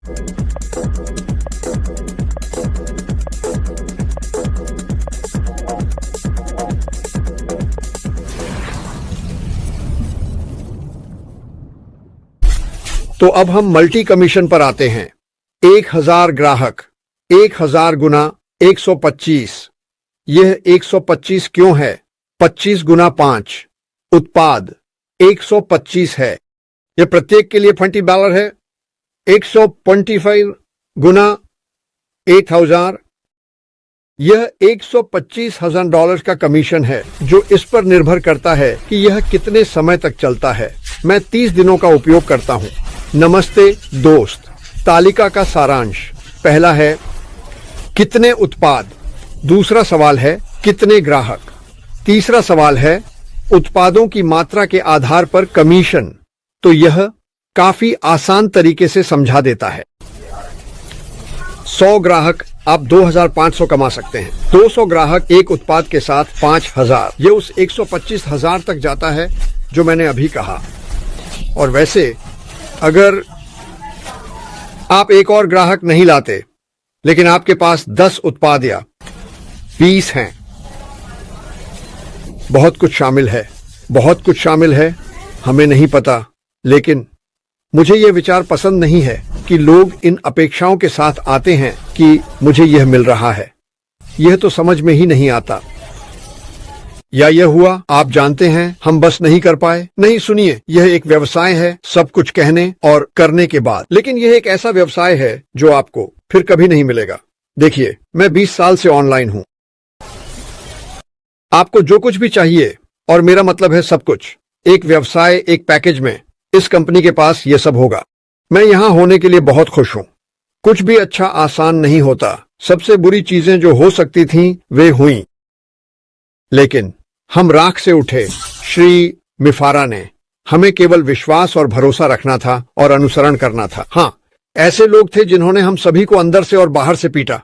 तो अब हम मल्टी कमीशन पर आते हैं। 1000 ग्राहक, 1000 गुना 125। यह 125 क्यों है? 25 गुना 5 उत्पाद 125 है। यह प्रत्येक के लिए $20 है। 125 गुना 8000, यह $125,000 का कमीशन है, जो इस पर निर्भर करता है कि यह कितने समय तक चलता है। मैं 30 दिनों का उपयोग करता हूं। नमस्ते दोस्त, तालिका का सारांश। पहला है कितने उत्पाद, दूसरा सवाल है कितने ग्राहक, तीसरा सवाल है उत्पादों की मात्रा के आधार पर कमीशन। तो यह काफी आसान तरीके से समझा देता है। 100 ग्राहक आप 2500 कमा सकते हैं। 200 ग्राहक एक उत्पाद के साथ 5000, यह उस 125,000 तक जाता है जो मैंने अभी कहा। और वैसे अगर आप एक और ग्राहक नहीं लाते, लेकिन आपके पास 10 उत्पाद या 20 हैं, बहुत कुछ शामिल है, हमें नहीं पता। लेकिन मुझे यह विचार पसंद नहीं है कि लोग इन अपेक्षाओं के साथ आते हैं कि मुझे यह मिल रहा है। यह तो समझ में ही नहीं आता। या यह हुआ, आप जानते हैं, हम बस नहीं कर पाए। नहीं, सुनिए, यह एक व्यवसाय है, सब कुछ कहने और करने के बाद। लेकिन यह एक ऐसा व्यवसाय है जो आपको फिर कभी नहीं मिलेगा। देखिए, मैं 20 साल से ऑनलाइन हूं। आपको जो कुछ भी चाहिए, और मेरा मतलब है सब कुछ, एक व्यवसाय, एक पैकेज में, इस कंपनी के पास यह सब होगा। मैं यहां होने के लिए बहुत खुश हूं। कुछ भी अच्छा आसान नहीं होता। सबसे बुरी चीजें जो हो सकती थीं, वे हुईं। लेकिन हम राख से उठे। श्री मिफारा ने हमें केवल विश्वास और भरोसा रखना था और अनुसरण करना था। हाँ, ऐसे लोग थे जिन्होंने हम सभी को अंदर से और बाहर से पीटा।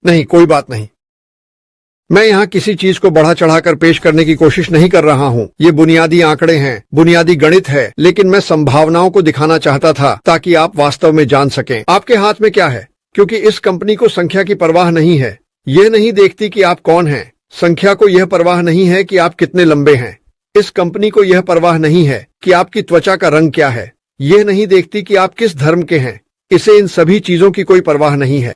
नहीं, कोई बात नहीं। मैं यहां किसी चीज को बढ़ा चढ़ाकर पेश करने की कोशिश नहीं कर रहा हूं। ये बुनियादी आंकड़े हैं, बुनियादी गणित है, लेकिन मैं संभावनाओं को दिखाना चाहता था ताकि आप वास्तव में जान सकें आपके हाथ में क्या है। क्योंकि इस कंपनी को संख्या की परवाह नहीं है। यह नहीं देखती कि आप कौन हैं। संख्या को यह परवाह नहीं है कि आप कितने लंबे हैं। इस कंपनी को यह परवाह नहीं है कि आपकी त्वचा का रंग क्या है। यह नहीं देखती कि आप किस धर्म के हैं। इसे इन सभी चीजों की कोई परवाह नहीं है।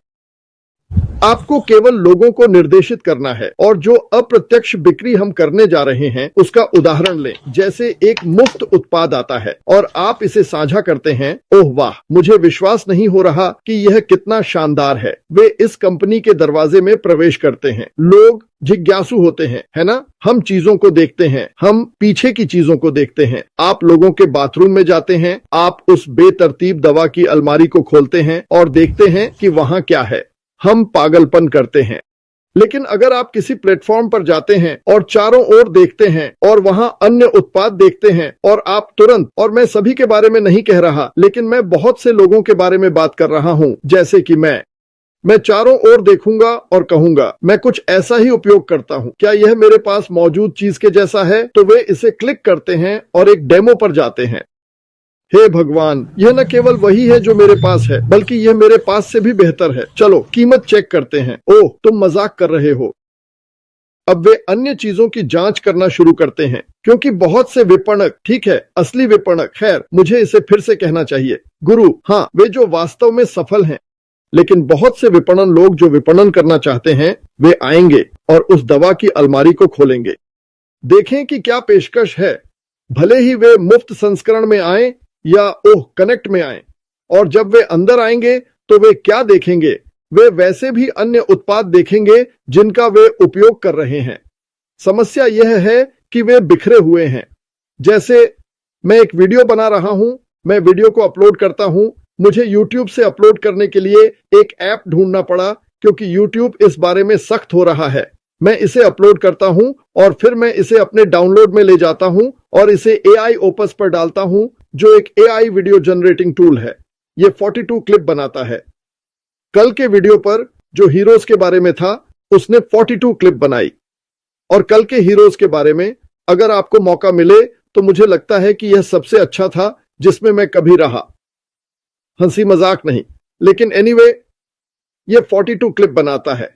आपको केवल लोगों को निर्देशित करना है। और जो अप्रत्यक्ष बिक्री हम करने जा रहे हैं, उसका उदाहरण लें। जैसे एक मुफ्त उत्पाद आता है और आप इसे साझा करते हैं। ओह वाह, मुझे विश्वास नहीं हो रहा कि यह कितना शानदार है। वे इस कंपनी के दरवाजे में प्रवेश करते हैं। लोग जिज्ञासु होते हैं, है ना? हम चीजों को देखते हैं, हम पीछे की चीजों को देखते हैं। आप लोगों के बाथरूम में जाते हैं, आप उस बेतरतीब दवा की अलमारी को खोलते हैं और देखते हैं कि वहां क्या है। हम पागलपन करते हैं। लेकिन अगर आप किसी प्लेटफॉर्म पर जाते हैं और चारों ओर देखते हैं और वहां अन्य उत्पाद देखते हैं, और आप तुरंत, और मैं सभी के बारे में नहीं कह रहा, लेकिन मैं बहुत से लोगों के बारे में बात कर रहा हूं, जैसे कि मैं चारों ओर देखूंगा और कहूंगा, मैं कुछ ऐसा ही उपयोग करता हूं। क्या यह मेरे पास मौजूद चीज के जैसा है? तो वे इसे क्लिक करते हैं और एक डेमो पर जाते हैं। हे भगवान, यह न केवल वही है जो मेरे पास है, बल्कि यह मेरे पास से भी बेहतर है। चलो कीमत चेक करते हैं। ओह, तुम मजाक कर रहे हो। अब वे अन्य चीजों की जांच करना शुरू करते हैं, क्योंकि बहुत से विपणक, ठीक है, असली विपणक, खैर मुझे इसे फिर से कहना चाहिए, गुरु, हाँ, वे जो वास्तव में सफल हैं। लेकिन बहुत से विपणन लोग जो विपणन करना चाहते हैं, वे आएंगे और उस दवा की अलमारी को खोलेंगे। देखें कि क्या पेशकश है, भले ही वे मुफ्त संस्करण में आए या कनेक्ट में आए। और जब वे अंदर आएंगे तो वे क्या देखेंगे? वे वैसे भी अन्य उत्पाद देखेंगे जिनका वे उपयोग कर रहे हैं। समस्या यह है कि वे बिखरे हुए हैं। जैसे मैं एक वीडियो बना रहा हूं, मैं वीडियो को अपलोड करता हूं। मुझे YouTube से अपलोड करने के लिए एक ऐप ढूंढना पड़ा, क्योंकि YouTube इस बारे में सख्त हो रहा है। मैं इसे अपलोड करता हूं और फिर मैं इसे अपने डाउनलोड में ले जाता हूं और इसे AI ओपस पर डालता हूं, जो एक AI वीडियो जनरेटिंग टूल है। यह 42 क्लिप बनाता है। कल के वीडियो पर जो हीरोज के बारे में था, उसने 42 क्लिप बनाई। और कल के हीरोज के बारे में अगर आपको मौका मिले तो मुझे लगता है कि यह सबसे अच्छा था जिसमें मैं कभी रहा। हंसी मजाक नहीं, लेकिन एनीवे ये 42 क्लिप बनाता है।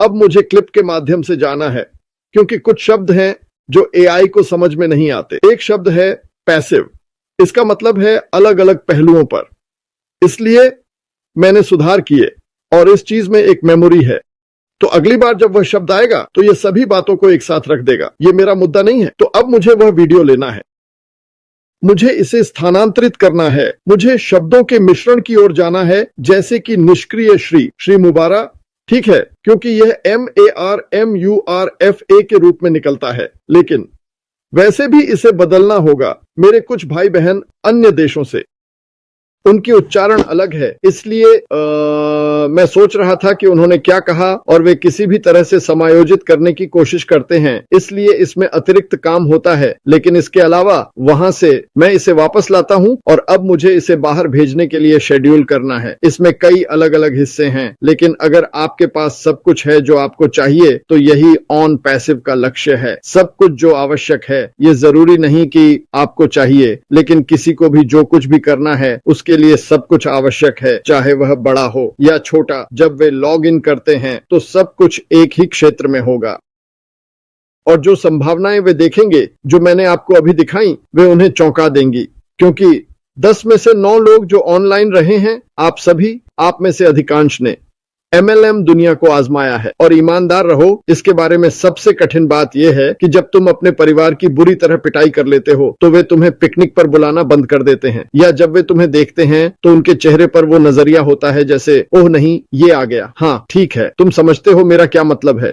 अब मुझे क्लिप के माध्यम से जाना है क्योंकि कुछ शब्द हैं जो एआई को समझ में नहीं आते। एक शब्द है पैसिव, इसका मतलब है अलग अलग पहलुओं पर, इसलिए मैंने सुधार किए और इस चीज में एक मेमोरी है, तो अगली बार जब वह शब्द आएगा तो ये सभी बातों को एक साथ रख देगा। ये मेरा मुद्दा नहीं है। तो अब मुझे वह वीडियो लेना है, मुझे इसे स्थानांतरित करना है, मुझे शब्दों के मिश्रण की ओर जाना है, जैसे कि निष्क्रिय श्री मुबारक, ठीक है, क्योंकि यह MARMURFA के रूप में निकलता है, लेकिन वैसे भी इसे बदलना होगा। मेरे कुछ भाई बहन अन्य देशों से, उनकी उच्चारण अलग है, इसलिए मैं सोच रहा था कि उन्होंने क्या कहा और वे किसी भी तरह से समायोजित करने की कोशिश करते हैं, इसलिए इसमें अतिरिक्त काम होता है। लेकिन इसके अलावा वहां से मैं इसे वापस लाता हूं और अब मुझे इसे बाहर भेजने के लिए शेड्यूल करना है। इसमें कई अलग अलग हिस्से हैं, लेकिन अगर आपके पास सब कुछ है जो आपको चाहिए तो यही ऑन पैसिव का लक्ष्य है। सब कुछ जो आवश्यक है, ये जरूरी नहीं कि आपको चाहिए, लेकिन किसी को भी जो कुछ भी करना है उसके लिए सब कुछ आवश्यक है, चाहे वह बड़ा हो या छोटा। जब वे लॉग इन करते हैं तो सब कुछ एक ही क्षेत्र में होगा और जो संभावनाएं वे देखेंगे जो मैंने आपको अभी दिखाई, वे उन्हें चौंका देंगी, क्योंकि 10 में से 9 लोग जो ऑनलाइन रहे हैं, आप सभी, आप में से अधिकांश ने MLM दुनिया को आजमाया है। और ईमानदार रहो, इसके बारे में सबसे कठिन बात यह है कि जब तुम अपने परिवार की बुरी तरह पिटाई कर लेते हो तो वे तुम्हें पिकनिक पर बुलाना बंद कर देते हैं, या जब वे तुम्हें देखते हैं तो उनके चेहरे पर वो नजरिया होता है जैसे ओह नहीं, ये आ गया। हाँ ठीक है, तुम समझते हो मेरा क्या मतलब है।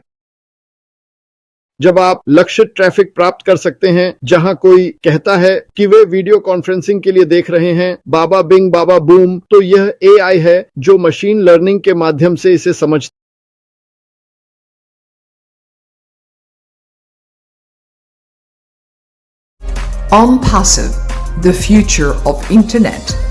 जब आप लक्षित ट्रैफिक प्राप्त कर सकते हैं, जहां कोई कहता है कि वे वीडियो कॉन्फ्रेंसिंग के लिए देख रहे हैं बाबा बिंग बाबा बूम, तो यह AI है जो मशीन लर्निंग के माध्यम से इसे समझ। On Passive, the future of internet.